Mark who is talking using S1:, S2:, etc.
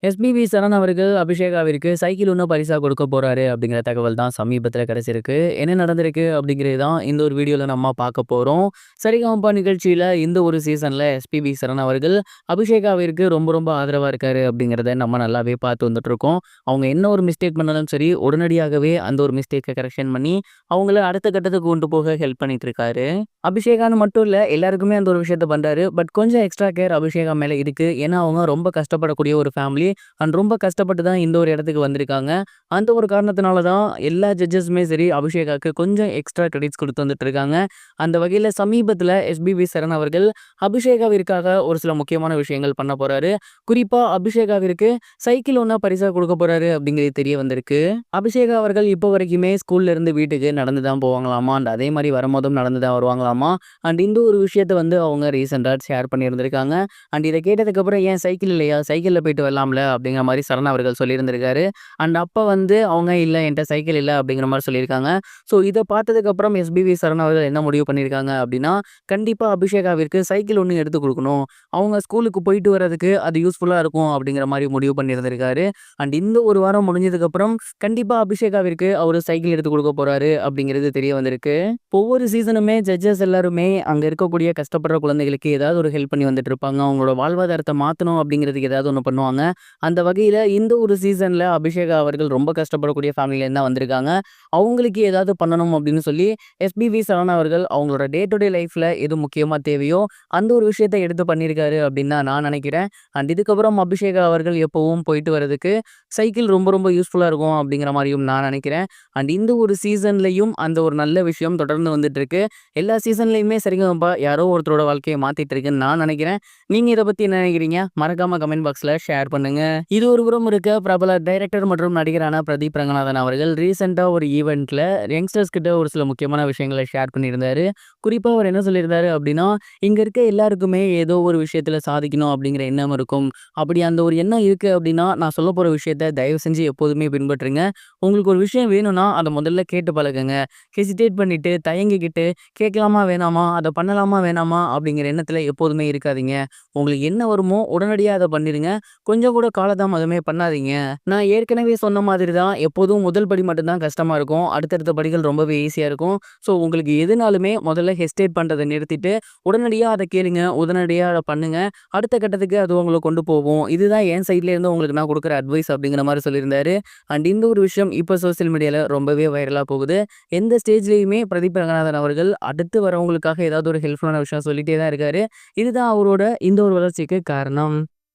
S1: SPB சரண் அவர்கள் அபிஷேகாவிற்கு cycle ஒண்ணு பரிசா கொடுக்க போறாரு அப்படிங்கிற தகவல் தான் சமீபத்தில கிடைச்சிருக்கு. என்ன நடந்திருக்கு அப்படிங்கிறது தான் இந்த ஒரு வீடியோல நம்ம பார்க்க போறோம். சரிகமப நிகழ்ச்சியில இந்த ஒரு சீசன்ல எஸ்பிபி சரண் அவர்கள் அபிஷேகாவிற்கு ரொம்ப ரொம்ப ஆதரவா இருக்காரு அப்படிங்கிறத நம்ம நல்லாவே பார்த்து வந்துட்டு இருக்கோம். அவங்க என்ன ஒரு மிஸ்டேக் பண்ணாலும் சரி, உடனடியாகவே அந்த ஒரு மிஸ்டேக்க கரெக்ஷன் பண்ணி அவங்கள அடுத்த கட்டத்துக்கு கொண்டு போக ஹெல்ப் பண்ணிட்டு இருக்காரு. அபிஷேகான்னு மட்டும் இல்ல, எல்லாருக்குமே அந்த ஒரு விஷயத்த பண்றாரு. பட் கொஞ்சம் எக்ஸ்ட்ரா கேர் அபிஷேகா மேல இருக்கு. ஏன்னா அவங்க ரொம்ப கஷ்டப்படக்கூடிய ஒரு ஃபேமிலி. அண்ட் ரொம்ப கஷ்டப்பட்டு தான் இந்த ஒரு இடத்துக்கு வந்திருக்காங்க. அந்த ஒரு காரணத்தினால தான் எல்லா ஜட்ஜஸுமே சரி, அபிஷேகாக்கு கொஞ்சம் எக்ஸ்ட்ரா கிரெடிட்ஸ் குடுத்து வந்துட்டு இருக்காங்க. அந்த வகையில சமீபத்தில எஸ்பிபி சரண் அவர்கள் அபிஷேகாவிற்காக ஒரு சில முக்கியமான விஷயங்கள் பண்ண போறாரு. குறிப்பா அபிஷேகாவிற்கு சைக்கிள் ஒண்ணா பரிசா குடுக்க போறாரு அப்படிங்கிறது தெரிய வந்திருக்கு. அபிஷேகா அவர்கள் இப்போ வரைக்குமே ஸ்கூல்ல இருந்து வீட்டுக்கு நடந்து தான் போவாங்களாமா. அண்ட் அதே மாரி வரும்போதும் நடந்து தான் வருவாங்களாமா. அண்ட் இந்த ஒரு விஷயத்த வந்து அவங்க ரீசென்ட்டா ஷேர் பண்ணியிருந்திருக்காங்க. அண்ட் இத கேட்டதுக்கப்புறம் "ஏன் சைக்கிள் இல்லையா? சைக்கிள்ல போயிட்டு வரலாம்ல" அப்படிங்கிற மாரி சரண் அவர்கள் சொல்லியிருந்திருக்காரு. அண்ட் அப்ப வந்து அவங்க "இல்ல என்ட்ட சைக்கிள் இல்ல" அப்படிங்கிற மாரி சொல்லியிருக்காங்க. ஸோ இத பார்த்ததுக்கப்புறம் எஸ்பிபி சரண் அவர்கள் என்ன முடிவு பண்ணியிருக்காங்க அப்படின்னா, கண்டிப்பா அபிஷேகாவிற்கு சைக்கிள் ஒண்ணு எடுத்து குடுக்கணும். அவங்க ஸ்கூலுக்கு போயிட்டு வரதுக்கு அது யூஸ்ஃபுல்லா இருக்கும் அப்படிங்கிற மாரி முடிவு பண்ணியிருந்திருக்காரு. அண்ட் இந்த ஒரு வாரம் முடிஞ்சதுக்கப்புறம் கண்டிப்பா அபிஷேகாவிற்கு அவரு சைக்கிள் எடுத்து குடுக்க போறாரு அப்படிங்கிறது தெரிய வந்திருக்கு. ஒவ்வொரு சீசனுமே ஜட்ஜஸ் எல்லாருமே அங்க இருக்கக்கூடிய கஷ்டப்படுற குழந்தைகளுக்கு ஏதாவது ஒரு ஹெல்ப் பண்ணி வந்துட்டு இருப்பாங்க. அவங்களோட வாழ்வாதாரத்த மாத்தணும் அப்படிங்கிறதுக்கு ஏதாவது ஒண்ணு பண்ணுவாங்க. அந்த வகையில இந்த ஒரு சீசன்ல அபிஷேகா அவர்கள் ரொம்ப கஷ்டப்படக்கூடிய ஃபேமிலிலேருந்து தான் வந்திருக்காங்க. அவங்களுக்கு ஏதாவது பண்ணணும் அப்படின்னு சொல்லி எஸ்பிபி சரவணா அவர்கள் அவங்களோட டே டு டே லைஃப்ல எது முக்கியமா தேவையோ அந்த ஒரு விஷயத்த எடுத்து பண்ணியிருக்காரு அப்படின்னு தான் நான் நினைக்கிறேன். அண்ட் இதுக்கப்புறம் அபிஷேகா அவர்கள் எப்பவும் போயிட்டு வரதுக்கு சைக்கிள் ரொம்ப ரொம்ப யூஸ்ஃபுல்லா இருக்கும் அப்படிங்கிற மாரியும் நான் நினைக்கிறேன். அண்ட் இந்த ஒரு சீசன்லயும் அந்த ஒரு நல்ல விஷயம் தொடர்ந்து வந்துட்டு இருக்கு. எல்லா சீசன்லயுமே சரிகமபா யாரோ ஒருத்தரோட வாழ்க்கைய மாத்திட்டு இருக்குன்னு நான் நினைக்கிறேன். நீங்க இத பத்தி என்ன நினைக்கிறீங்க? மறக்காம கமெண்ட் பாக்ஸ்ல ஷேர் பண்ணுங்க. இது ஒரு புறம் இருக்க, பிரபல டைரக்டர் மற்றும் நடிகரான பிரதீப் ரங்கநாதன் அவர்கள் ரீசென்ட்டா ஒரு ஈவென்ட்ல யங்ஸ்டர்ஸ் கிட்ட ஒரு சில முக்கியமான விஷயங்கள ஷேர் பண்ணியிருந்தாரு. குறிப்பா அவர் என்ன சொல்லியிருந்தாரு அப்படின்னா, இங்க இருக்க எல்லாருக்குமே ஏதோ ஒரு விஷயத்துல சாதிக்கணும் அப்படிங்கிற எண்ணம் இருக்கும். அப்படி அந்த ஒரு எண்ணம் இருக்கு அப்படின்னா, நான் சொல்லப்போற விஷயத்த தயவு செஞ்சு எப்போதுமே பின்பற்றுங்க. உங்களுக்கு ஒரு விஷயம் வேணும்னா, அத முதல்ல கேட்டு பழகுங்க. ஹெசிடேட் பண்ணிட்டு, தயங்கிக்கிட்டு, கேட்கலாமா வேணாமா? அத பண்ணலாமா வேணாமா? அப்படிங்கிற எண்ணத்துல எப்போதுமே இருக்காதீங்க. உங்களுக்கு என்ன வருமோ உடனடியா அத பண்ணிருங்க. கொஞ்சம் கூட காலதாமதமே பண்ணாதீங்க. நான் ஏற்கனவே சொன்ன மாதிரி தான் எப்போதும் முதல் படி மட்டும் தான் கஷ்டமா இருக்கும். அடுத்தடுத்த படிகள் ரொம்பவே ஈஸியா இருக்கும். ஸோ உங்களுக்கு எதுனாலுமே முதல்ல ஹெசிடேட் பண்றத நிறுத்திட்டு, உடனடியா அத கேளுங்க. உடனடியா அத பண்ணுங்க. அடுத்த கட்டத்துக்கு அது உங்கள கொண்டு போகும். இதுதான் என் சைட்ல இருந்து உங்களுக்கு நான் குடுக்குற அட்வைஸ் அப்படிங்கிற மாரி சொல்லியிருந்தாரு. அண்ட் இந்த ஒரு விஷயம் இப்ப சோசியல் மீடியால ரொம்பவே வைரலா போகுது. எந்த ஸ்டேஜ்லயுமே பிரதீப் ரங்கநாதன் அவர்கள் அடுத்து வரவங்களுக்காக ஏதாவது ஒரு ஹெல்ப்ஃபுல்லான விஷயம் சொல்லிட்டே தான் இருக்காரு. இதுதான் அவரோட இந்த ஒரு வளர்ச்சிக்கு காரணம்.